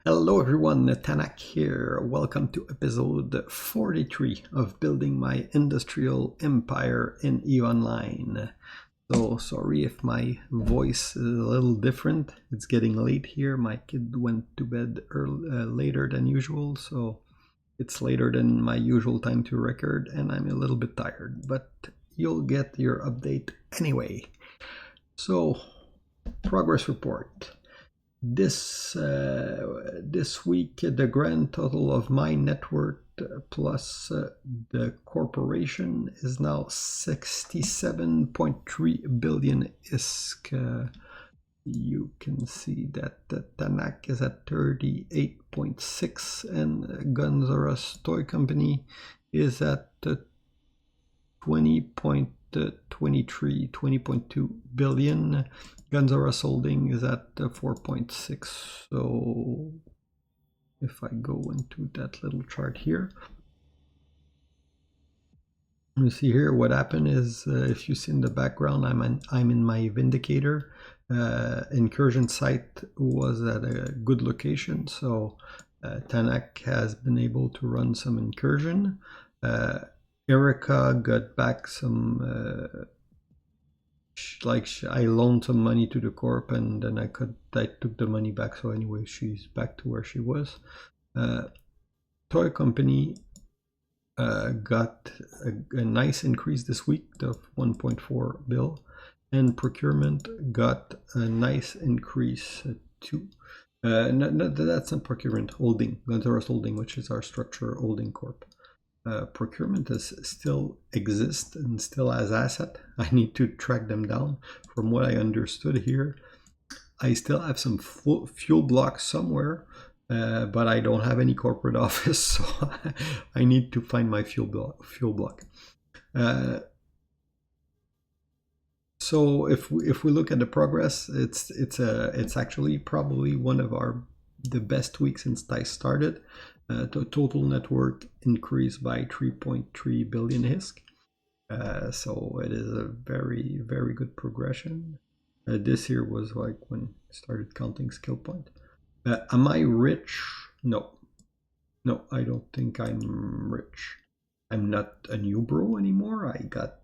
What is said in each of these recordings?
Hello everyone, Tanak here. Welcome to episode 43 of Building My Industrial Empire in EVE Online. So sorry if my voice is a little different. It's getting late here. My kid went to bed later than usual, so it's later than my usual time to record and I'm a little bit tired, but you'll get your update anyway. So, progress report. This week, the grand total of my net worth plus the corporation is now 67.3 billion ISK. You can see that the Tanak is at 38.6 and Gunzora's Toy Company is at 20.2 billion. Gunzora's holding is at 4.6. So if I go into that little chart here, you see here what happened is if you see in the background, I'm in my Vindicator. Incursion site was at a good location, so Tanak has been able to run some incursion. Erica got back some I loaned some money to the corp and then I took the money back, so anyway she's back to where she was. Toy Company got a nice increase this week of 1.4 bill, and procurement got a nice increase too. No, that's not procurement, holding, Gunzora's Holding, which is our structure holding corp. Procurement is still exists and still has asset. I need to track them down. From what I understood here, I still have some fuel blocks somewhere, but I don't have any corporate office, so I need to find my fuel block. So if we look at the progress, it's actually probably one of the best weeks since I started. The total network increased by 3.3 billion ISK. So it is a very, very good progression. This year was like when I started counting skill point. Am I rich? No. No, I don't think I'm rich. I'm not a new bro anymore. I got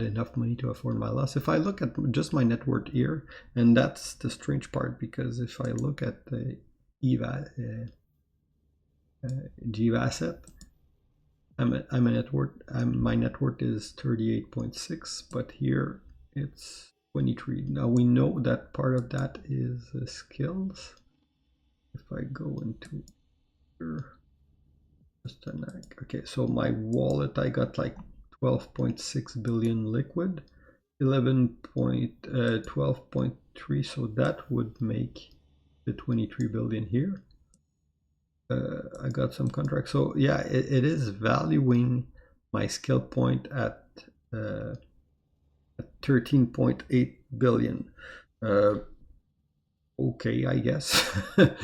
enough money to afford my loss. If I look at just my net worth here, and that's the strange part, because if I look at the GEV asset, my net worth is 38.6, but here it's 23. Now we know that part of that is skills. If I go into here, okay, so my wallet, I got like 12.6 billion liquid, 12.3, so that would make the 23 billion here. I got some contracts, so yeah, it is valuing my skill point at 13.8 billion. Okay, I guess. It's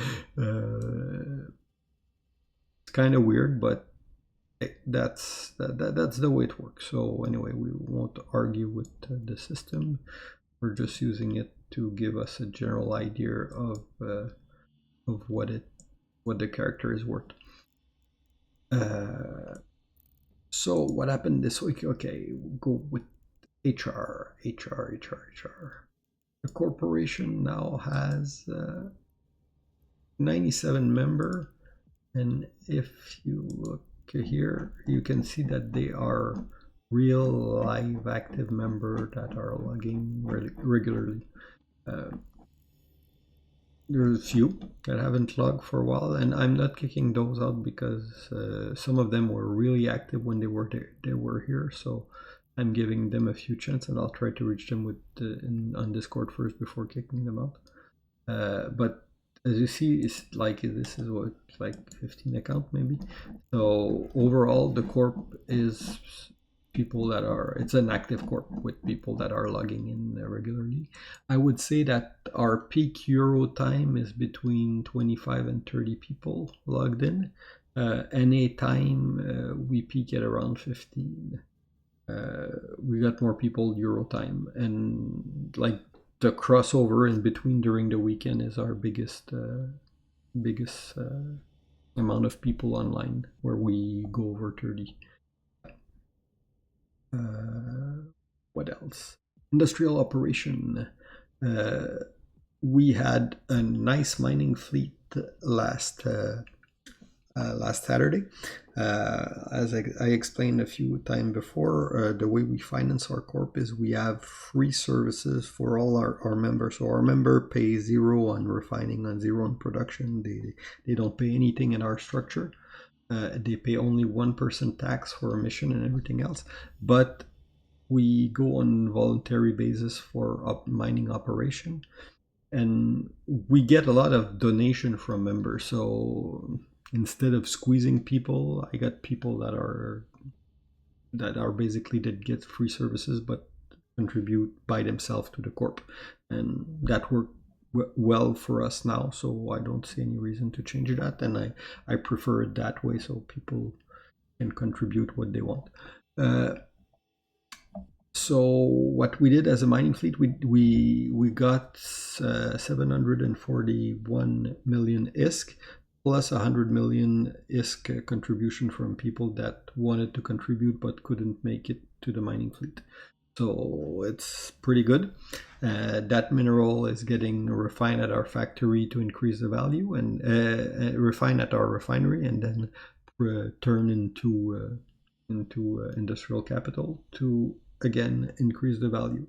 kind of weird, but that's the way it works. So anyway, we won't argue with the system. We're just using it to give us a general idea of what the character is worth. So what happened this week? Okay, we'll go with HR. The corporation now has 97 members, and if you look here, you can see that they are real live active members that are logging regularly. There's a few that haven't logged for a while, and I'm not kicking those out because some of them were really active when they were here. So I'm giving them a few chances, and I'll try to reach them on Discord first before kicking them out. But as you see, it's like this is what, like 15 account maybe. So overall, the corp is people that it's an active corp with people that are logging in regularly. I would say that our peak Euro time is between 25 and 30 people logged in. NA time, we peak at around 15. We got more people Euro time, and like the crossover in between during the weekend is our biggest amount of people online, where we go over 30. What else? Industrial operation. We had a nice mining fleet last Saturday. As I explained a few times before, the way we finance our corp is we have free services for all our members. So our member pay zero on refining, on zero on production. They don't pay anything in our structure. They pay only 1% tax for emission and everything else. But we go on voluntary basis for mining operation, and we get a lot of donation from members. So instead of squeezing people, I got people that are basically that get free services but contribute by themselves to the corp, and that worked well for us now. So I don't see any reason to change that, and I prefer it that way, so people can contribute what they want. So what we did as a mining fleet, we got 741 million ISK plus 100 million ISK contribution from people that wanted to contribute but couldn't make it to the mining fleet. So it's pretty good. That mineral is getting refined at our factory to increase the value, and refined at our refinery, and then turn into industrial capital to again increase the value.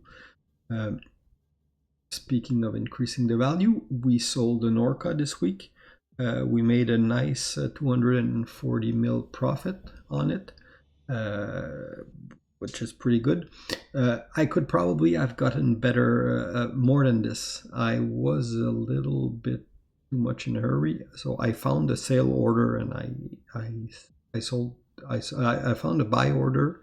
Speaking of increasing the value, we sold an Orca this week. We made a nice 240 mil profit on it, which is pretty good. I could probably have gotten better, more than this. I was a little bit too much in a hurry, so I found a sale order and I sold. I found a buy order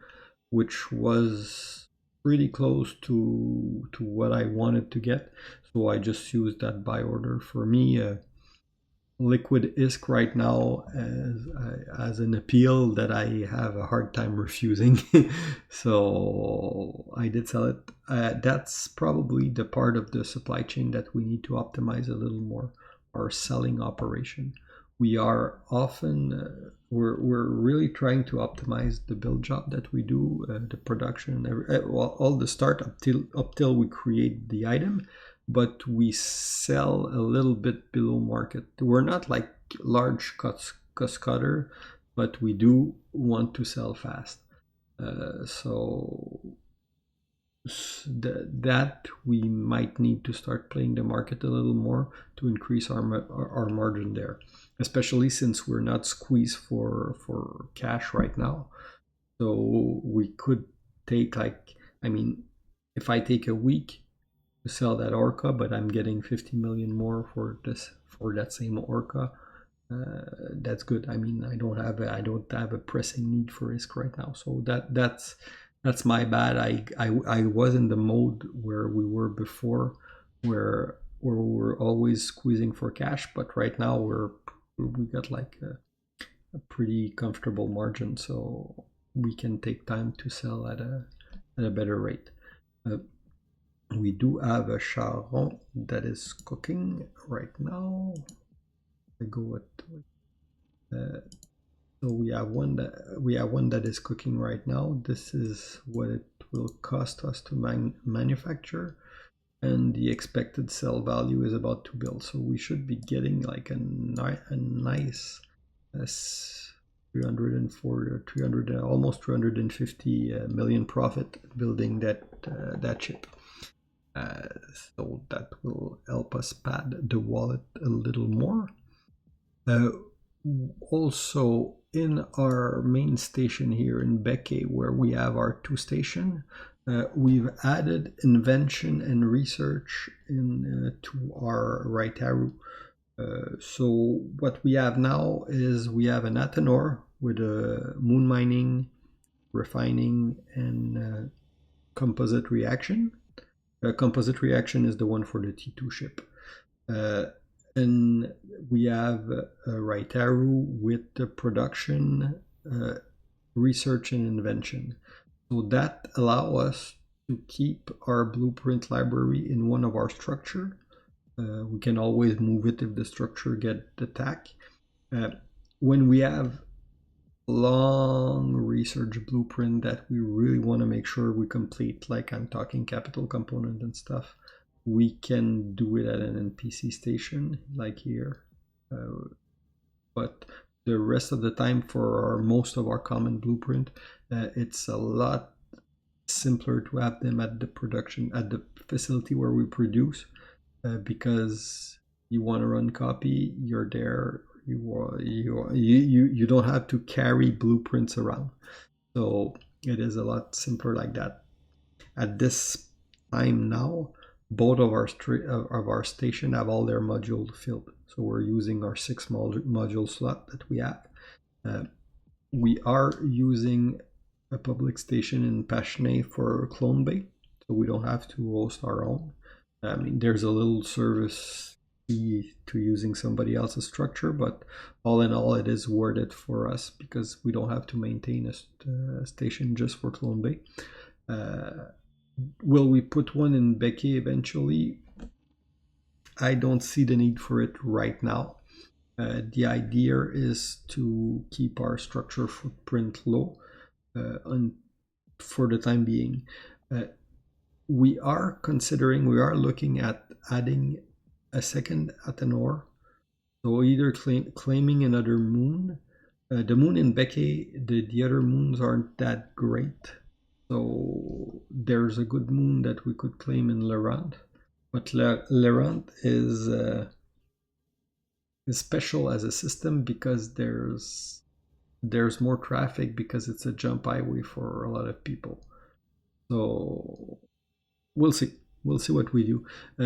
which was pretty close to what I wanted to get, so I just used that buy order. For me, liquid ISK right now as an appeal that I have a hard time refusing. So I did sell it. That's probably the part of the supply chain that we need to optimize a little more, our selling operation. We are often we're really trying to optimize the build job that we do, the production, all the start up till we create the item, but we sell a little bit below market. We're not like large cost cutter, but we do want to sell fast. So that we might need to start playing the market a little more to increase our margin there, especially since we're not squeezed for cash right now. So we could take, like, I mean, if I take a week to sell that Orca, but I'm getting 50 million more for that same Orca, that's good. I mean, I don't have a pressing need for risk right now. So that's my bad. I was in the mode where we were before, where we're always squeezing for cash, but right now we got like a pretty comfortable margin, so we can take time to sell at a better rate. We do have a charron that is cooking right now. I go with so we have one that is cooking right now. This is what it will cost us to manufacture, and the expected sell value is about 2 bill. So we should be getting like a nice 340 or 300, almost 350 million profit building that chip. So that will help us pad the wallet a little more. Also, in our main station here in Becquet, where we have our 2 station, we've added invention and research to our right arrow. So what we have now is we have an Athanor with a moon mining, refining, and composite reaction. Composite reaction is the one for the T2 ship. And we have a right arrow with the production, research and invention. So that allow us to keep our blueprint library in one of our structure. We can always move it if the structure get attacked. When we have long research blueprint that we really want to make sure we complete, like I'm talking capital component and stuff, we can do it at an NPC station like here. But the rest of the time for most of our common blueprint, it's a lot simpler to have them at the facility where we produce, because you want to run copy, you're there. You don't have to carry blueprints around, so it is a lot simpler like that. At this time now, both of our station have all their modules filled, so we're using our 6 module slot that we have. We are using a public station in Pachene for Clone Bay, so we don't have to host our own. I mean, there's a little service to using somebody else's structure, but all in all, it is worth it for us because we don't have to maintain a station just for Clone Bay. Will we put one in Becky eventually? I don't see the need for it right now. The idea is to keep our structure footprint low for the time being. We are looking at adding a second Athanor, so either claiming another moon. The moon in Becky, the other moons aren't that great, so there's a good moon that we could claim in Laurent, but Laurent is special as a system because there's more traffic because it's a jump highway for a lot of people. So we'll see what we do,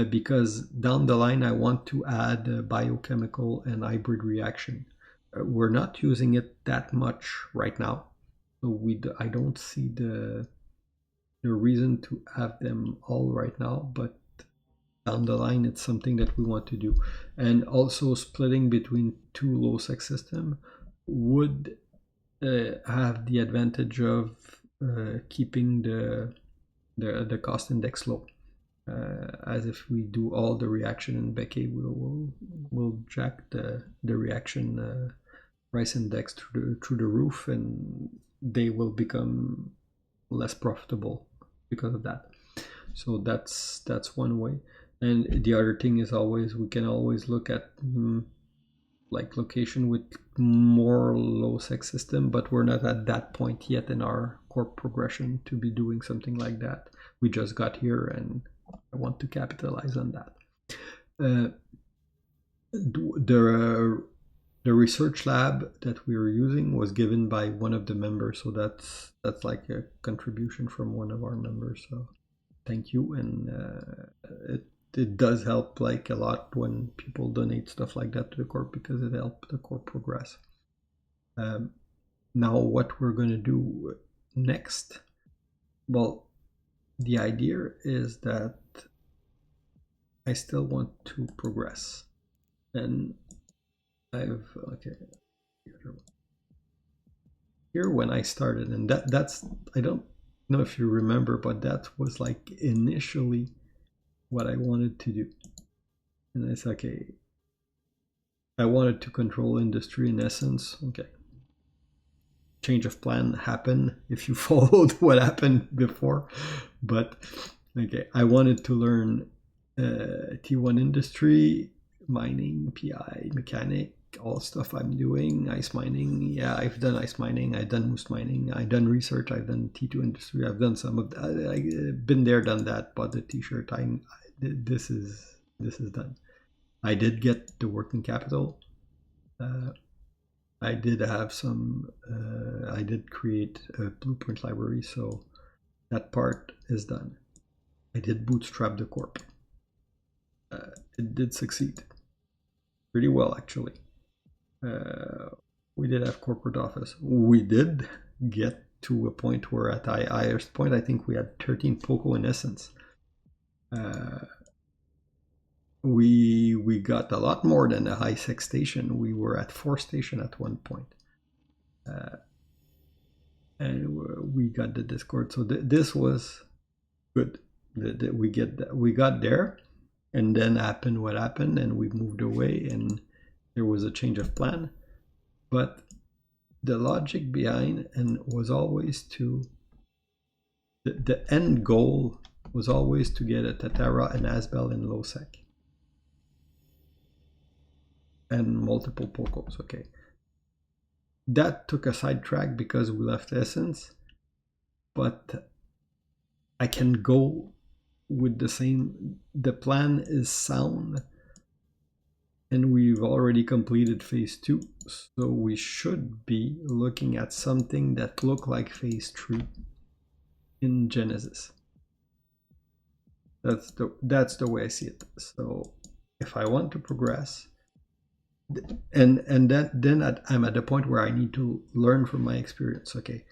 because down the line I want to add biochemical and hybrid reaction. We're not using it that much right now, so I don't see the reason to have them all right now, but down the line it's something that we want to do. And also splitting between 2 low sec system would have the advantage of keeping the cost index low. As if we do all the reaction in Becky, we'll jack the reaction price index through the roof, and they will become less profitable because of that. So that's one way. And the other thing is we can always look at like location with more low sec system, but we're not at that point yet in our corp progression to be doing something like that. We just got here and I want to capitalize on that. The research lab that we were using was given by one of the members, so that's like a contribution from one of our members. So thank you, and it does help like a lot when people donate stuff like that to the corp because it helps the corp progress. Now what we're going to do next, well, the idea is that I still want to progress, and here when I started, and that's I don't know if you remember, but that was like initially what I wanted to do, and it's okay. I wanted to control industry in essence. Okay, change of plan happened if you followed what happened before, but okay, I wanted to learn T1 industry, mining, PI, mechanic, all stuff I'm doing, ice mining. Yeah, I've done ice mining, I've done moose mining, I've done research, I've done T2 industry, I've done some of that. I've been there, done that, bought the t-shirt. This is done. I did get the working capital. I did have some, I did create a blueprint library, so that part is done. I did bootstrap the corp. It did succeed pretty well, actually. We did have corporate office. We did get to a point where at the highest point, I think we had 13 POCO in essence. We got a lot more than a high sec station. We were at 4 station at one point. And we got the Discord. So this was good. We got there, and then happened what happened, and we moved away, and there was a change of plan. But the logic behind and was always to the end goal was always to get a Tatara, an Asbel, and low sec, and multiple Pocos. Okay, that took a sidetrack because we left Essence, but I can go with the same. The plan is sound, and we've already completed phase 2, so we should be looking at something that look like phase 3 in Genesis. That's the way I see it. So if I want to progress, and then I'm at the point where I need to learn from my experience. Okay,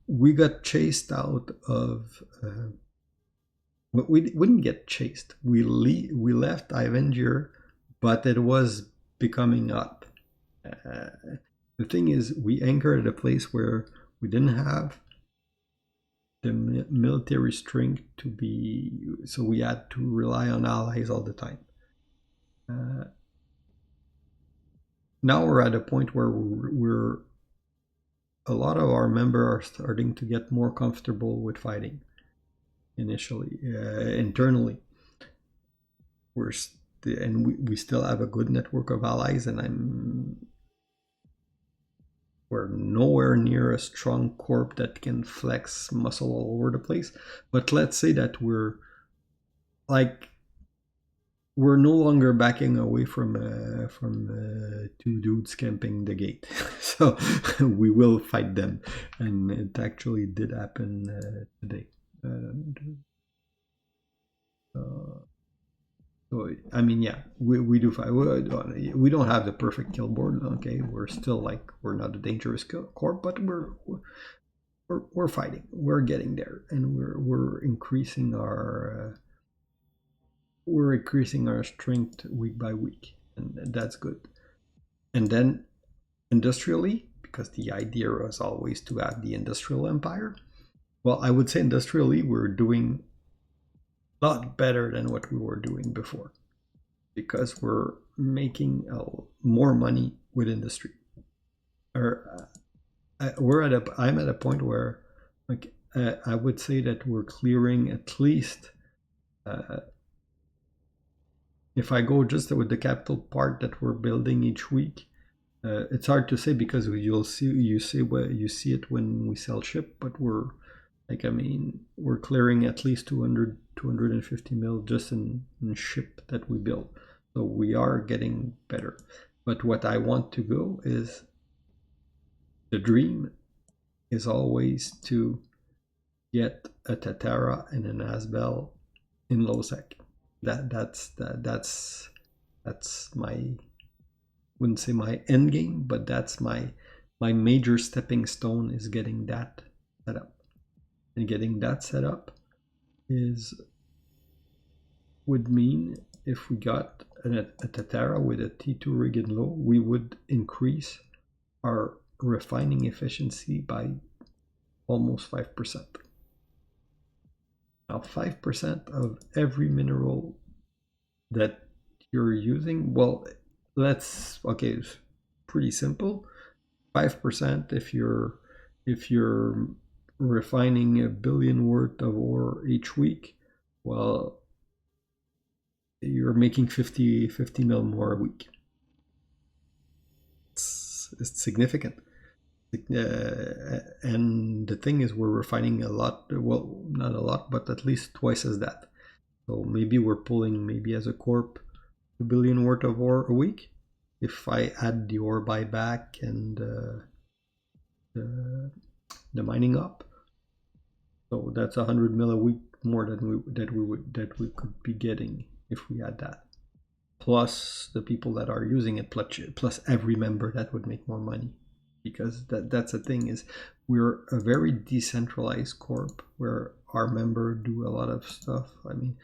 we got chased out of. We didn't get chased. We left Avenger, but it was becoming up. The thing is, we anchored at a place where we didn't have the military strength to be, so we had to rely on allies all the time. Now we're at a point where we're a lot of our members are starting to get more comfortable with fighting. Initially, internally, we still have a good network of allies, and we're nowhere near a strong corp that can flex muscle all over the place. But let's say that we're no longer backing away from two dudes camping the gate. So we will fight them, and it actually did happen today. So I mean, yeah, we do fight. We don't have the perfect kill board. Okay, we're still we're not a dangerous corp, but we're fighting. We're getting there, and we're increasing our strength week by week, and that's good. And then industrially, because the idea was always to have the industrial empire. Well, I would say industrially we're doing a lot better than what we were doing before, because we're making more money with industry. Or I'm at a point where, I would say that we're clearing at least. If I go just with the capital part that we're building each week, it's hard to say because you see it when we sell ship, but we're clearing at least 250 mil just in ship that we build. So we are getting better. But what I want to go is, the dream is always to get a Tatara and an Asbel in low sec. That's my, wouldn't say my end game, but that's my major stepping stone, is getting that set up. And getting that set up would mean if we got a Tatara with a T2 rig and low, we would increase our refining efficiency by almost 5%. Now 5% of every mineral that you're using, well, it's pretty simple. 5% if you're refining 1 billion worth of ore each week, well, you're making 50 mil more a week. It's significant. And the thing is, we're refining a lot, well, not a lot, but at least twice as that. So maybe we're pulling, maybe as a corp, 2 billion worth of ore a week. If I add the ore buyback and the mining up, so that's 100 mil a week more than we could be getting if we had that. Plus the people that are using it, plus every member, that would make more money. Because that's the thing, is we're a very decentralized corp where our member do a lot of stuff. I mean,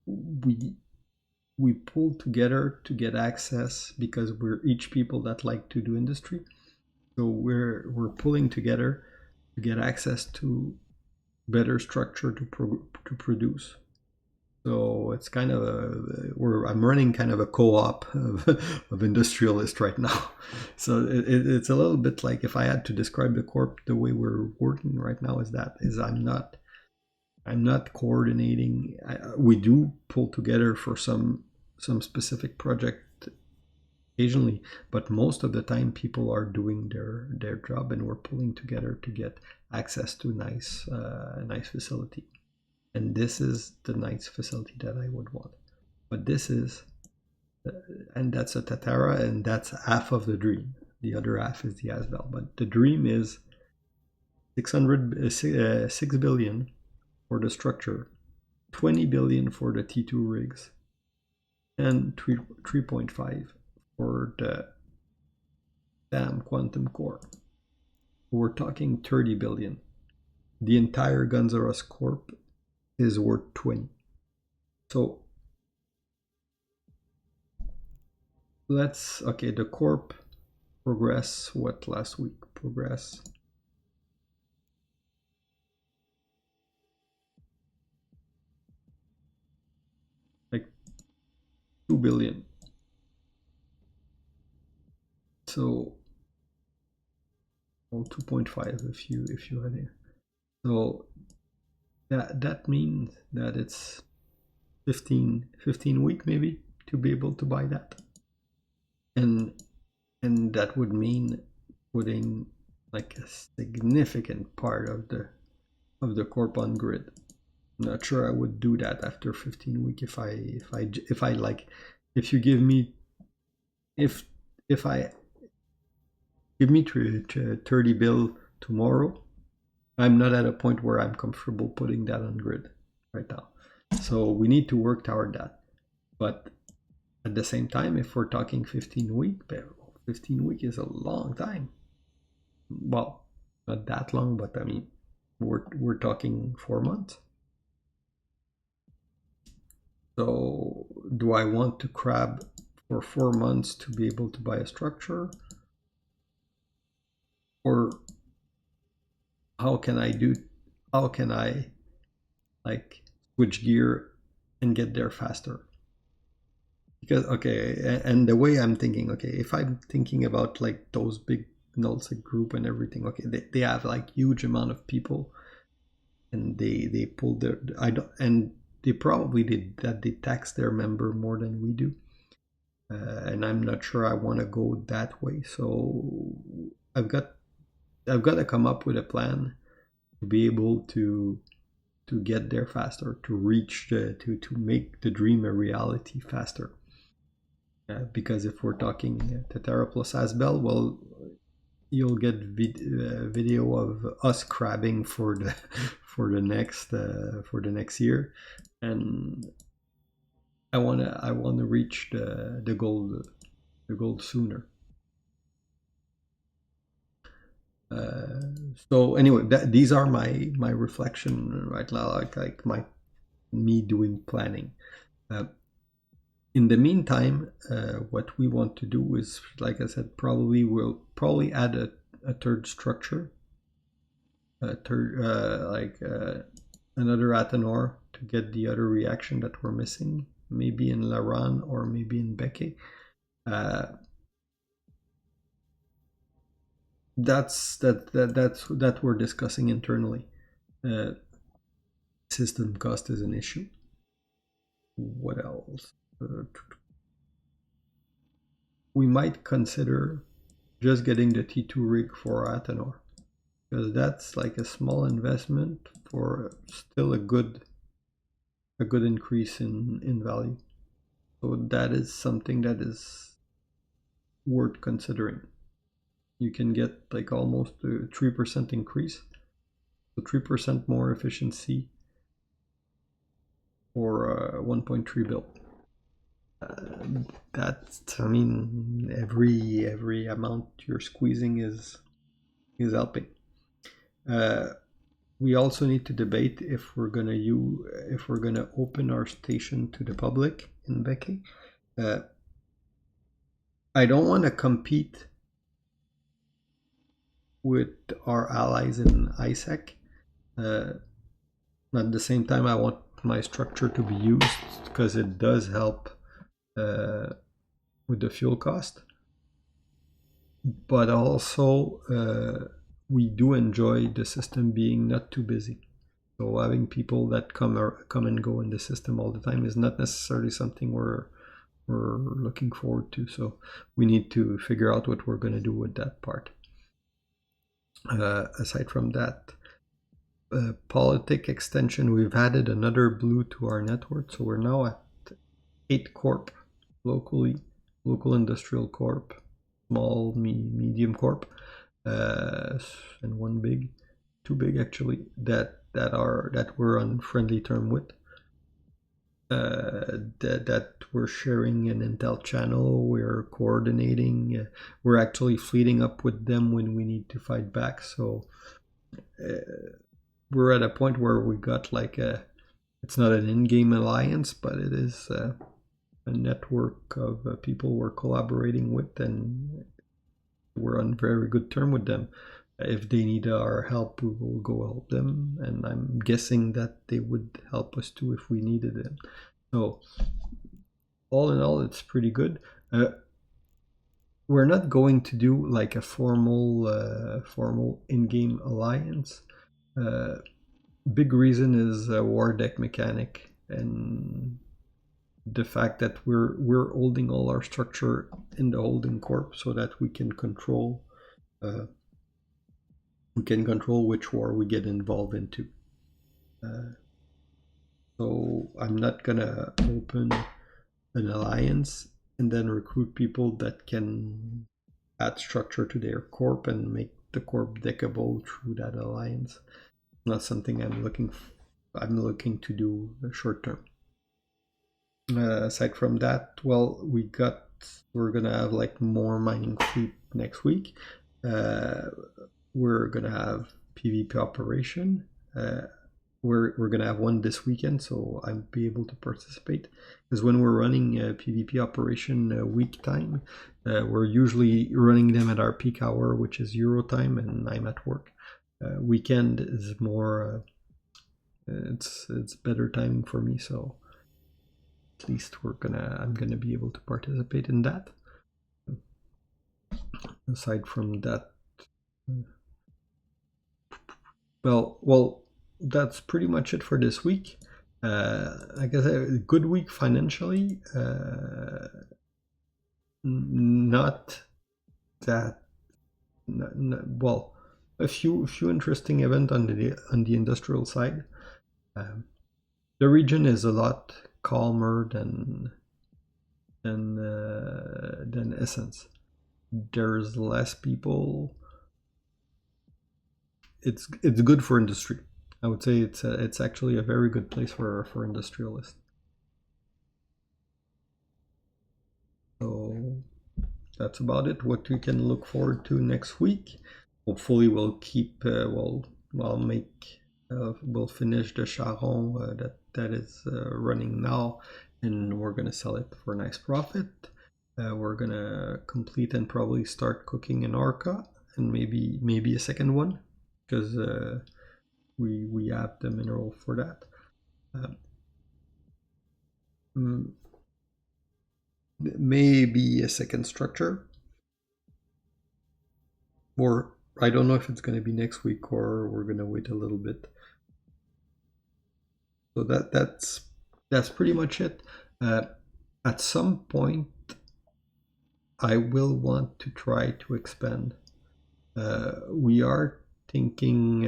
we pull together to get access because we're each people that like to do industry. So we're pulling together to get access to better structure to produce. So it's kind of I'm running kind of a co-op of industrialists right now. So it's a little bit like, if I had to describe the corp the way we're working right now, is I'm not coordinating. We do pull together for some specific project occasionally, but most of the time people are doing their job, and we're pulling together to get access to nice facility. And this is the nice facility that I would want. But this is, and that's a Tatara, and that's half of the dream. The other half is the Asbel. But the dream is 6 billion for the structure, 20 billion for the T2 rigs, and 3.5 for the damn quantum core. We're talking 30 billion. The entire Guns R Us Corp is worth 20. So the corp progress what last week? Progress like 2 billion. So 2.5 if you had here. So that means that it's 15 week maybe to be able to buy that. And that would mean putting like a significant part of the corp on grid. I'm not sure I would do that after 15 week if I like, if you give me, if I give me 30 bill tomorrow, I'm not at a point where I'm comfortable putting that on grid right now. So we need to work toward that. But at the same time, if we're talking 15 week, 15 week is a long time. Well, not that long, but I mean, we're talking 4 months. So do I want to crab for 4 months to be able to buy a structure? Or how can I like switch gear and get there faster? Because and the way I'm thinking, if I'm thinking about like those big nullsec group and everything, they have like huge amount of people, and they pull their, and they probably did that, they tax their member more than we do, and I'm not sure I want to go that way. So I've got to come up with a plan to be able to get there faster, to reach to make the dream a reality faster. Because if we're talking Tatara plus Asbel, well, you'll get video of us crabbing for the next year, and I wanna reach the goal sooner. So anyway, these are my reflection right now, like me doing planning. In the meantime, what we want to do is, like I said, we'll probably add a third structure, another Athanor to get the other reaction that we're missing, maybe in Laran or maybe in Beke. That we're discussing internally. System cost is an issue. What else? We might consider just getting the T2 rig for Athanor, because that's like a small investment for still a good increase in value. So that is something that is worth considering. You can get like almost a 3% increase, so 3% more efficiency for 1.3 bill. That's, I mean, every amount you're squeezing is helping. We also need to debate if we're gonna open our station to the public in Beke. I don't want to compete with our allies in ISEC. At the same time, I want my structure to be used because it does help with the fuel cost. But also, we do enjoy the system being not too busy. So having people that come and go in the system all the time is not necessarily something we're looking forward to. So we need to figure out what we're going to do with that part. Aside from that, politic extension, we've added another blue to our network. So we're now at 8 corp locally, local industrial corp, small, medium corp, and one big, two big actually, that we're on friendly term with. That we're sharing an intel channel, we're coordinating, we're actually fleeting up with them when we need to fight back. So we're at a point where we got like it's not an in-game alliance, but it is a network of people we're collaborating with, and we're on very good term with them. If they need our help, we will go help them, and I'm guessing that they would help us too if we needed it. So all in all, it's pretty good. We're not going to do like a formal in-game alliance. Big reason is war deck mechanic and the fact that we're holding all our structure in the holding corp so that we can control which war we get involved into. So I'm not gonna open an alliance and then recruit people that can add structure to their corp and make the corp deckable through that alliance. Not something I'm looking to do short term. Aside from that, well, we're gonna have like more mining fleet next week. We're gonna have PvP operation. We're gonna have one this weekend, so I'll be able to participate. Because when we're running PvP operation week time, we're usually running them at our peak hour, which is Euro time, and I'm at work. Weekend is more. It's better timing for me, so at least I'm gonna be able to participate in that. Aside from that, well, that's pretty much it for this week. I guess a good week financially. Not that. Well, a few interesting events on the industrial side. The region is a lot calmer than Essence. There's less people. It's good for industry. I would say it's actually a very good place for industrialists. So that's about it. What we can look forward to next week. Hopefully, we'll keep. We'll finish the Charon that is running now, and we're gonna sell it for a nice profit. We're gonna complete and probably start cooking an Orca and maybe a second one because we have the mineral for that. Maybe a second structure, or I don't know if it's going to be next week or we're going to wait a little bit. So that's pretty much it. At some point, I will want to try to expand. We are thinking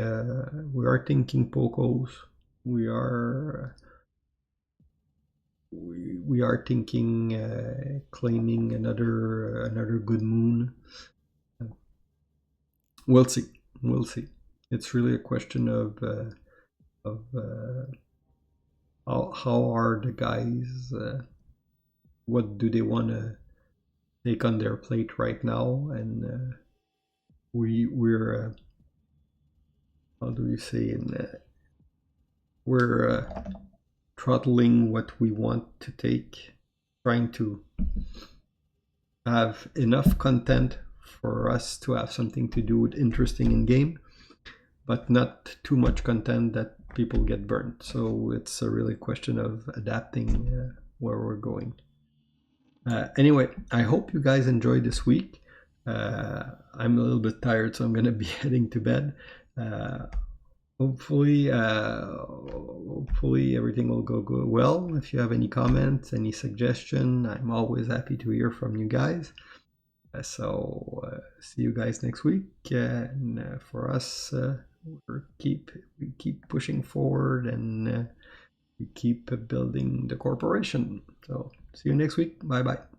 Pocos. We are thinking claiming another good moon. We'll see. It's really a question of how are the guys? What do they want to take on their plate right now? And we're how do we say we're throttling what we want to take, trying to have enough content for us to have something to do with interesting in game, but not too much content that people get burnt. So it's a really question of adapting where we're going. Anyway, I hope you guys enjoyed this week. I'm a little bit tired, so I'm going to be heading to bed. Hopefully everything will go well. If you have any comments, any suggestion, I'm always happy to hear from you guys. So see you guys next week. And for us, we keep pushing forward, and we keep building the corporation. So see you next week. Bye bye.